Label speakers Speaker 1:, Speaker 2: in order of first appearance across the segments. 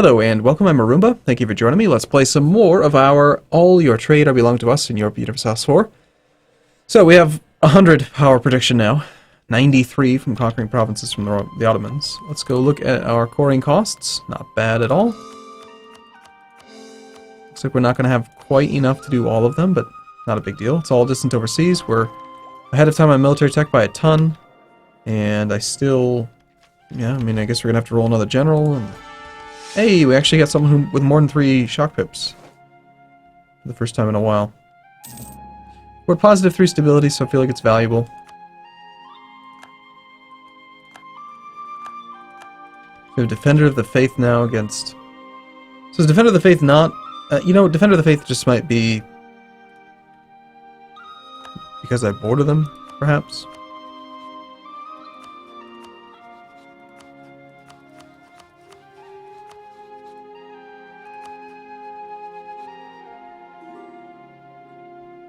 Speaker 1: Hello and welcome, I'm Arumba. Thank you for joining me. Let's play some more of our All Your Trade Are Belong to Us in Europa Universalis IV. So we have 100 power prediction now, 93 from conquering provinces from the Ottomans. Let's go look at our coring costs. Not bad at all. Looks like we're not going to have quite enough to do all of them, but not a big deal. It's all distant overseas. We're ahead of time on military tech by a ton. And I still... yeah, I mean, I guess we're going to have to roll another general. And hey, we actually got someone with more than 3 shock pips. For the first time in a while. We're at positive 3 stability, so I feel like it's valuable. We have Defender of the Faith now against... so is Defender of the Faith not... you know, Defender of the Faith just might be... because I border them, perhaps?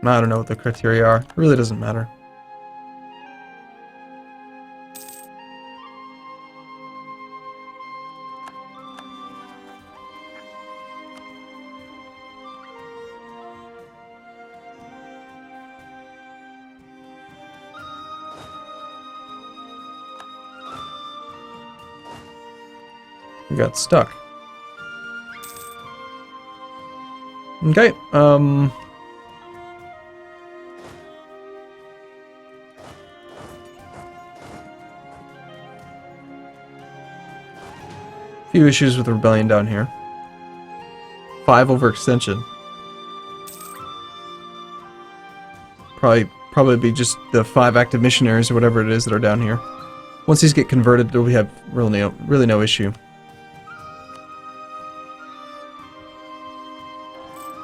Speaker 1: I don't know what the criteria are. It really doesn't matter. We got stuck. Okay, few issues with the rebellion down here. 5 overextension. Probably be just the 5 active missionaries or whatever it is that are down here. Once these get converted, we have really no issue.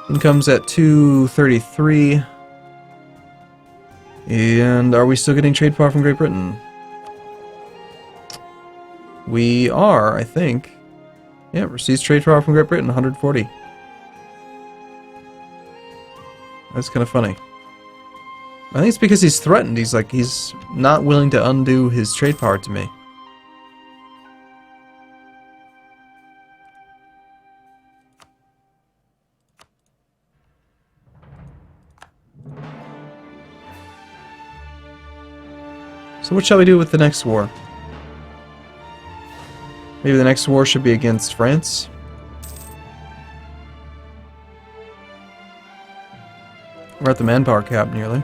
Speaker 1: Income's at 233. And are we still getting trade power from Great Britain? We are, I think. Yeah, receives trade power from Great Britain, 140. That's kind of funny. I think it's because he's threatened. He's not willing to undo his trade power to me. So what shall we do with the next war? Maybe the next war should be against France. We're at the manpower cap nearly.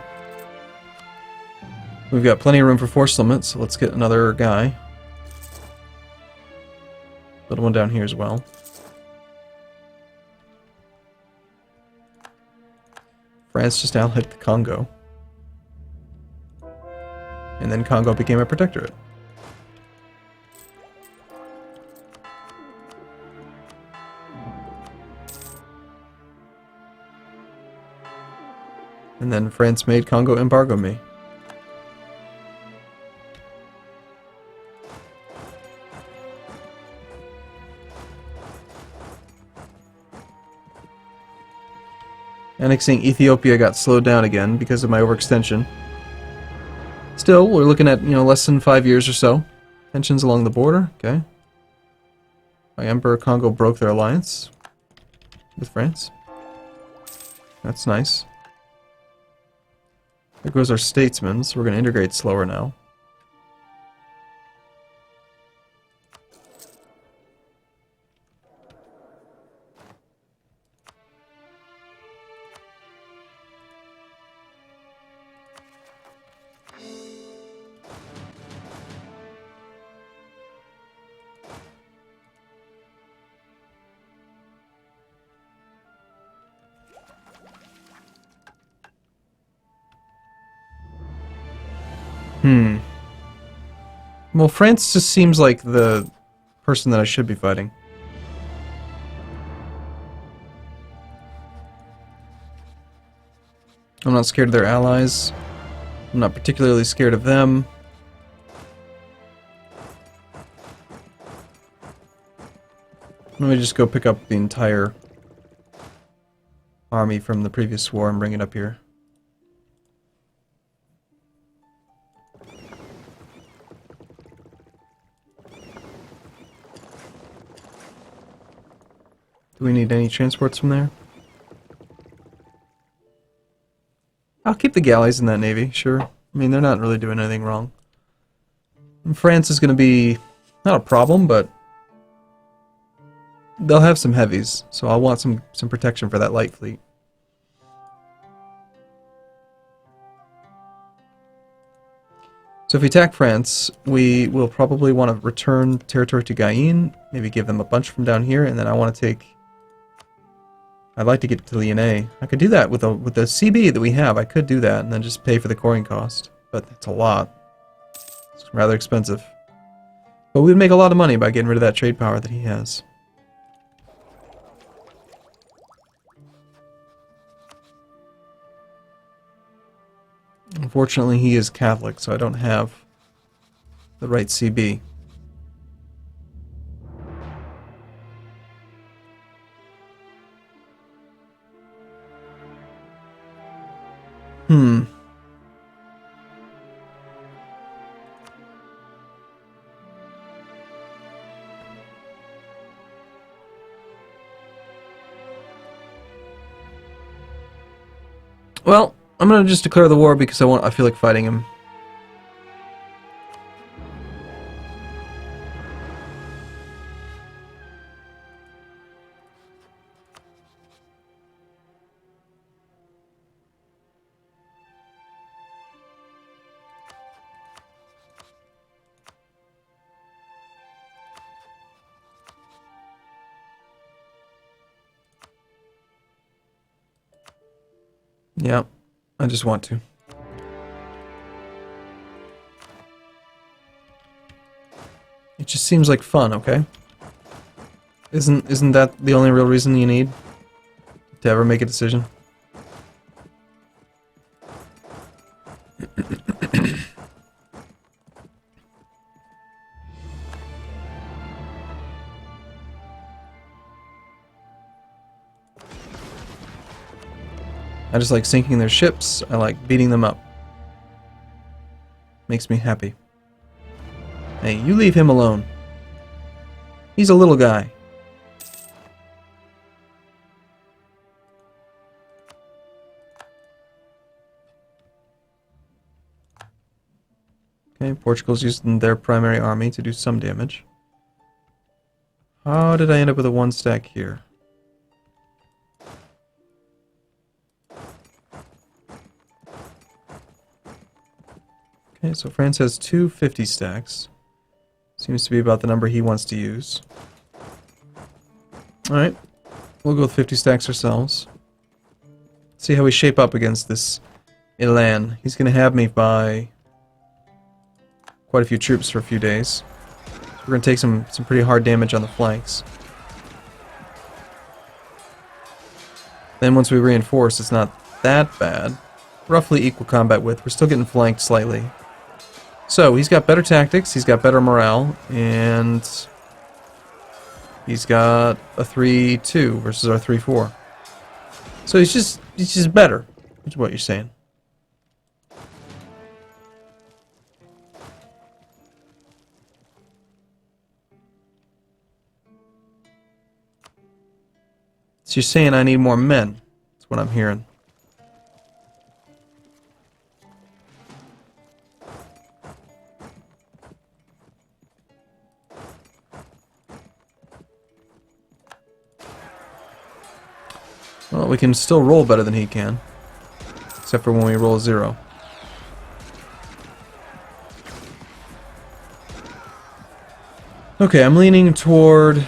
Speaker 1: We've got plenty of room for force limits, so let's get another guy. Little one down here as well. France just now hit the Congo. And then Congo became a protectorate. And then France made Congo embargo me. Annexing Ethiopia got slowed down again because of my overextension. Still, we're looking at, less than 5 years or so. Tensions along the border, okay. My Emperor Congo broke their alliance with France. That's nice. There goes our statesman, so we're going to integrate slower now. Well, France just seems like the person that I should be fighting. I'm not scared of their allies. I'm not particularly scared of them. Let me just go pick up the entire army from the previous war and bring it up here. Do we need any transports from there? I'll keep the galleys in that navy, sure. I mean, they're not really doing anything wrong. And France is going to be not a problem, but they'll have some heavies, so I'll want some protection for that light fleet. So if we attack France, we will probably want to return territory to Guyenne, maybe give them a bunch from down here, and then I want to take... I'd like to get to Lyonnais. I could do that with the CB that we have. I could do that and then just pay for the coring cost, but it's a lot. It's rather expensive. But we'd make a lot of money by getting rid of that trade power that he has. Unfortunately, he is Catholic, so I don't have the right CB. Well, I'm gonna just declare the war because I feel like fighting him. Yeah, I just want to. It just seems like fun, okay? Isn't that the only real reason you need to ever make a decision? I just like sinking their ships. I like beating them up. Makes me happy. Hey, you leave him alone. He's a little guy. Okay, Portugal's using their primary army to do some damage. How did I end up with a one stack here? Okay, so France has 2 50 stacks. Seems to be about the number he wants to use. Alright, we'll go with 50 stacks ourselves. See how we shape up against this Ilan. He's going to have me buy quite a few troops for a few days. So we're going to take some pretty hard damage on the flanks. Then once we reinforce, it's not that bad. Roughly equal combat width. We're still getting flanked slightly. So, he's got better tactics, he's got better morale, and he's got a 3-2 versus our 3-4. So he's just better, is what you're saying. So you're saying I need more men. That's what I'm hearing. Well, we can still roll better than he can. Except for when we roll a 0. Okay, I'm leaning toward...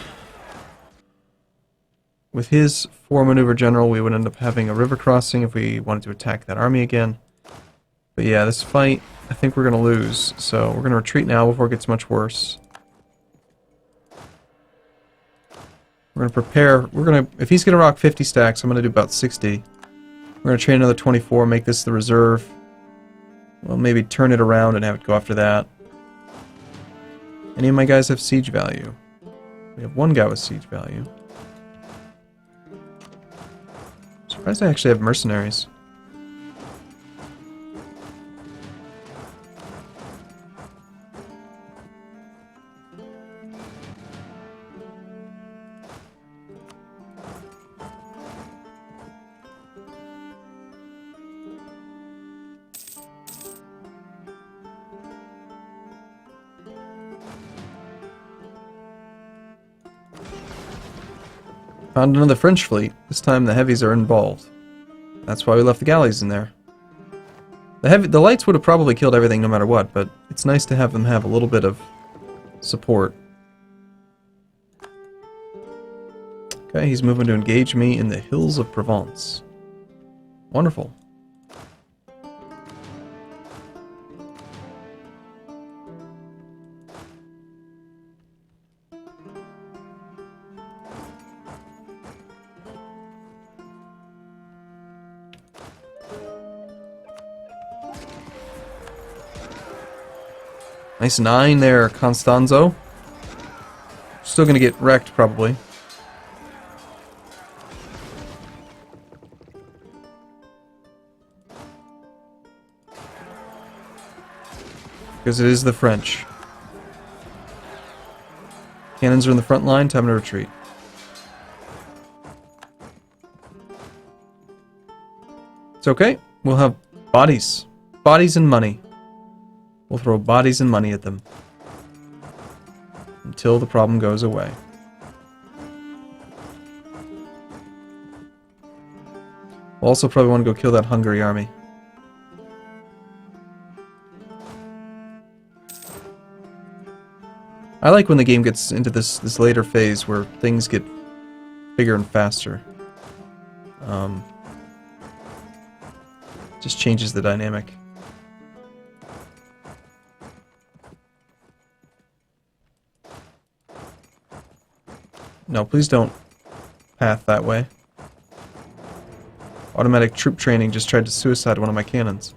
Speaker 1: With his 4 maneuver general, we would end up having a river crossing if we wanted to attack that army again. But yeah, this fight, I think we're going to lose. So we're going to retreat now before it gets much worse. We're going to prepare, if he's going to rock 50 stacks, I'm going to do about 60. We're going to train another 24, make this the reserve. Well, maybe turn it around and have it go after that. Any of my guys have siege value? We have one guy with siege value. Surprised I actually have mercenaries. Found another French fleet. This time the heavies are involved. That's why we left the galleys in there. The lights would have probably killed everything no matter what, but it's nice to have them have a little bit of support. Okay, he's moving to engage me in the hills of Provence. Wonderful. Nice 9 there, Constanzo. Still gonna get wrecked, probably. Because it is the French. Cannons are in the front line, time to retreat. It's okay, we'll have bodies. Bodies and money. We'll throw bodies and money at them. Until the problem goes away. We'll also probably want to go kill that Hungary army. I like when the game gets into this later phase where things get bigger and faster. Just changes the dynamic. No, please don't path that way. Automatic troop training just tried to suicide one of my cannons.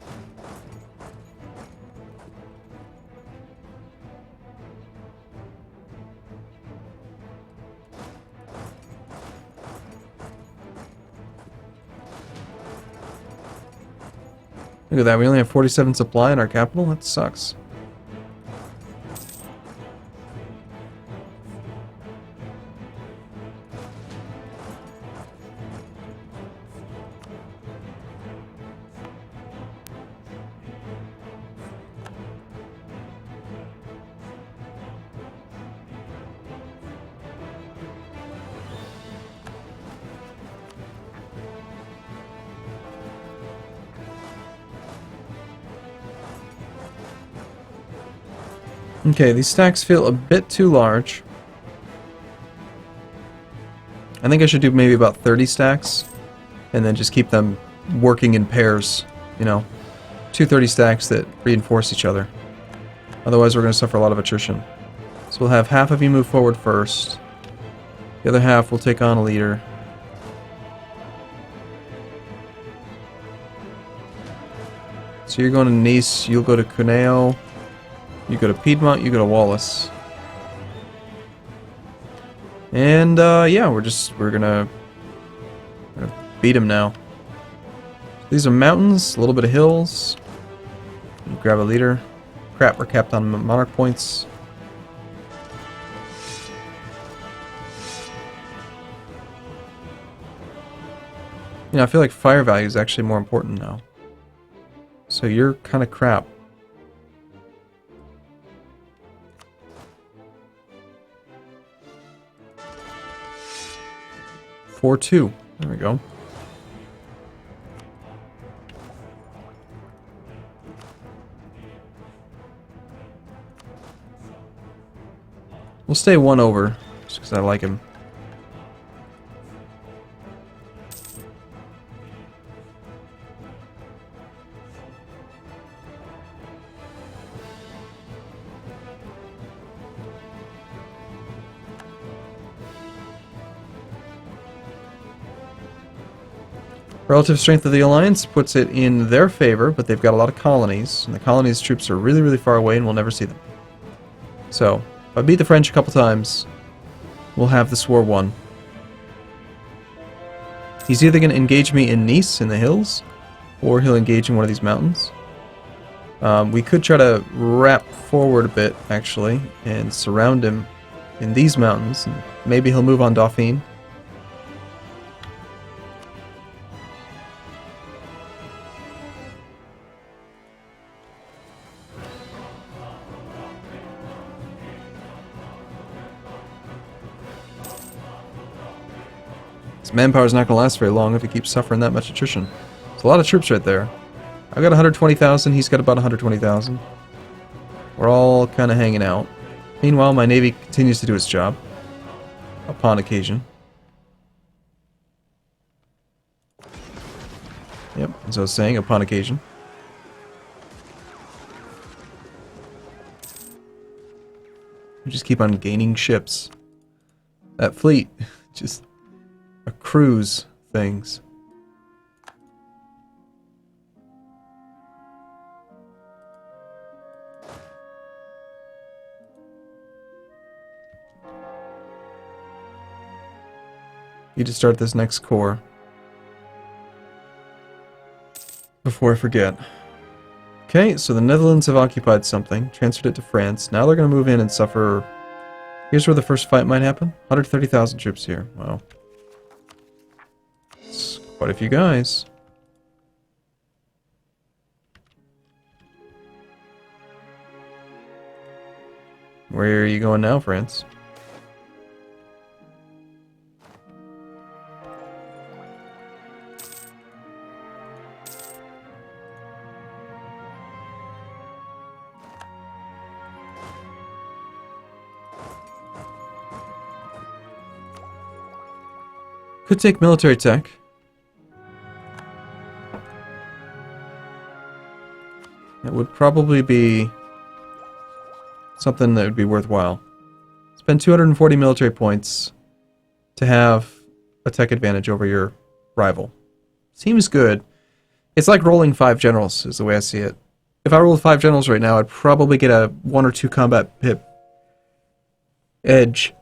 Speaker 1: Look at that, we only have 47 supply in our capital? That sucks. Okay, these stacks feel a bit too large. I think I should do maybe about 30 stacks, and then just keep them working in pairs, you know. 230 stacks that reinforce each other. Otherwise we're going to suffer a lot of attrition. So we'll have half of you move forward first. The other half will take on a leader. So you're going to Nice, you'll go to Cuneo. You go to Piedmont, you go to Wallace. And, yeah, we're gonna beat him now. These are mountains, a little bit of hills. Grab a leader. Crap, we're capped on monarch points. You know, I feel like fire value is actually more important now. So you're kind of crap. 4-2. There we go. We'll stay 1 over, just because I like him. Relative strength of the alliance puts it in their favor, but they've got a lot of colonies, and the colonies' troops are really, really far away, and we'll never see them. So, if I beat the French a couple times, we'll have this war won. He's either going to engage me in Nice, in the hills, or he'll engage in one of these mountains. We could try to wrap forward a bit, actually, and surround him in these mountains, and maybe he'll move on Dauphine. His manpower's not going to last very long if he keeps suffering that much attrition. It's a lot of troops right there. I've got 120,000, he's got about 120,000. We're all kind of hanging out. Meanwhile, my navy continues to do its job. Upon occasion. Yep, as I was saying, upon occasion. We just keep on gaining ships. That fleet just accrues things. Need to start this next corps before I forget. Okay, so the Netherlands have occupied something, transferred it to France. Now they're going to move in and suffer. Here's where the first fight might happen. 130,000 troops here. Wow. It's quite a few guys. Where are you going now, France? Could take military tech. It would probably be something that would be worthwhile. Spend 240 military points to have a tech advantage over your rival. Seems good. It's like rolling 5 generals, is the way I see it. If I rolled 5 generals right now, I'd probably get a 1 or 2 combat pip edge.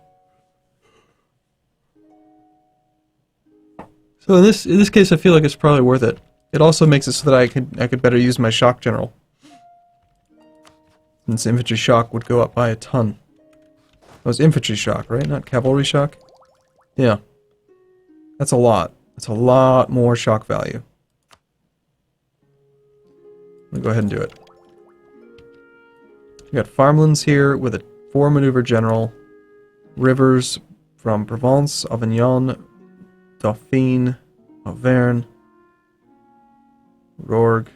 Speaker 1: So in this case, I feel like it's probably worth it. It also makes it so that I could better use my shock general, since infantry shock would go up by a ton. That was infantry shock, right? Not cavalry shock? Yeah. That's a lot. That's a lot more shock value. Let me go ahead and do it. We got farmlands here with a 4 maneuver general. Rivers from Provence, Avignon, Dauphine, Auvergne, Rouergue.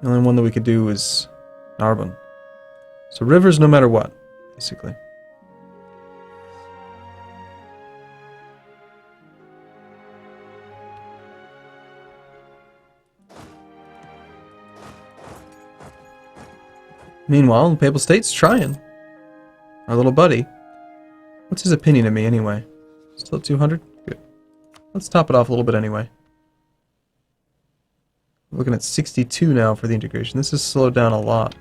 Speaker 1: The only one that we could do is Narbonne. So rivers no matter what, basically. Meanwhile, the Papal State's trying. Our little buddy. What's his opinion of me anyway? Still 200? Good. Let's top it off a little bit anyway. We're looking at 62 now for the integration. This has slowed down a lot.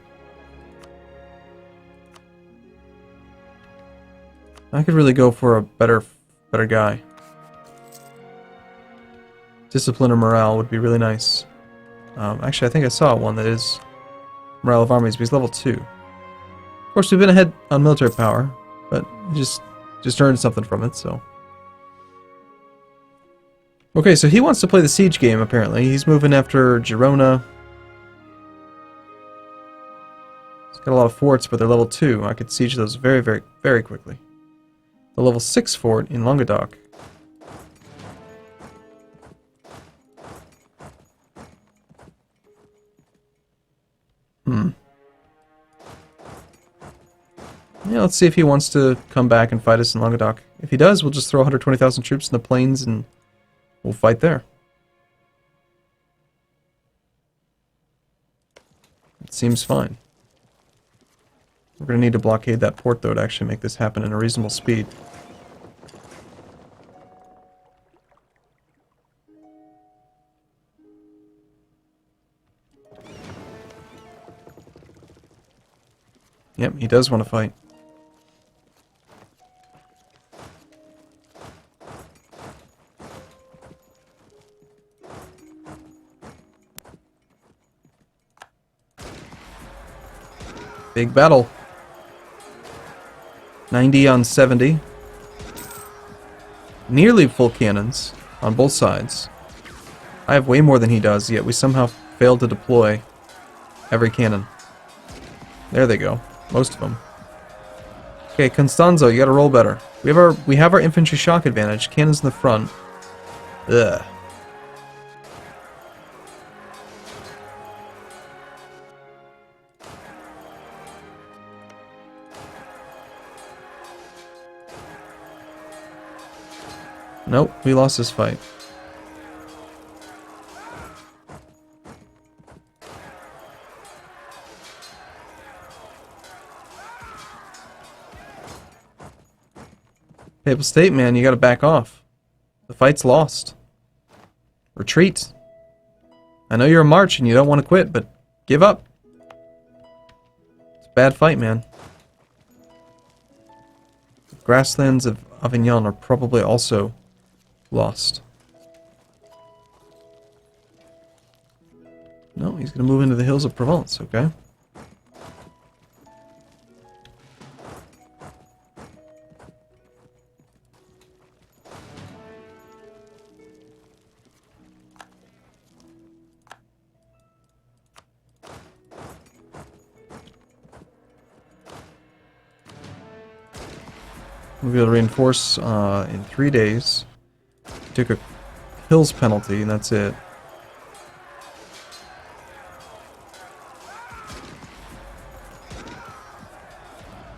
Speaker 1: I could really go for a better guy. Discipline or morale would be really nice. Actually, I think I saw one that is morale of armies, but he's level 2. Of course, we've been ahead on military power, but just earned something from it, so. Okay, so he wants to play the siege game, apparently. He's moving after Girona. He's got a lot of forts, but they're level 2. I could siege those very, very, very quickly. The level 6 fort in Languedoc. Yeah, let's see if he wants to come back and fight us in Languedoc. If he does, we'll just throw 120,000 troops in the plains and we'll fight there. It seems fine. We're going to need to blockade that port, though, to actually make this happen in a reasonable speed. Yep, he does want to fight. Big battle. 90 on 70. Nearly full cannons on both sides. I have way more than he does, yet we somehow failed to deploy every cannon. There they go. Most of them. Okay, Constanzo, you gotta roll better. We have our infantry shock advantage. Cannons in the front. Ugh. Nope, we lost this fight. Papal State, man, you gotta back off. The fight's lost. Retreat. I know you're a march and you don't want to quit, but give up. It's a bad fight, man. The grasslands of Avignon are probably also lost. No, he's gonna move into the hills of Provence, okay? We'll be able to reinforce in 3 days. Took a hills penalty, and that's it.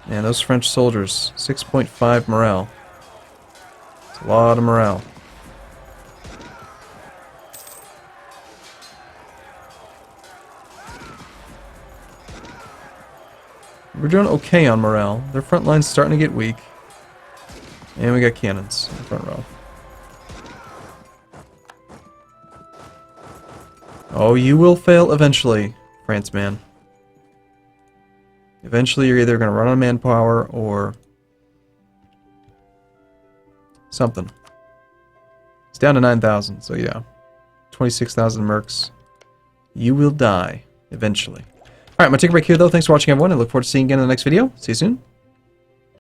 Speaker 1: Man, those French soldiers, 6.5 morale. It's a lot of morale. We're doing okay on morale. Their front line's starting to get weak. And we got cannons in the front row. Oh, you will fail eventually, France man. Eventually you're either going to run out of manpower or something. It's down to 9,000, so yeah. 26,000 mercs. You will die eventually. Alright, I'm going to take a break here though. Thanks for watching everyone. I look forward to seeing you again in the next video. See you soon.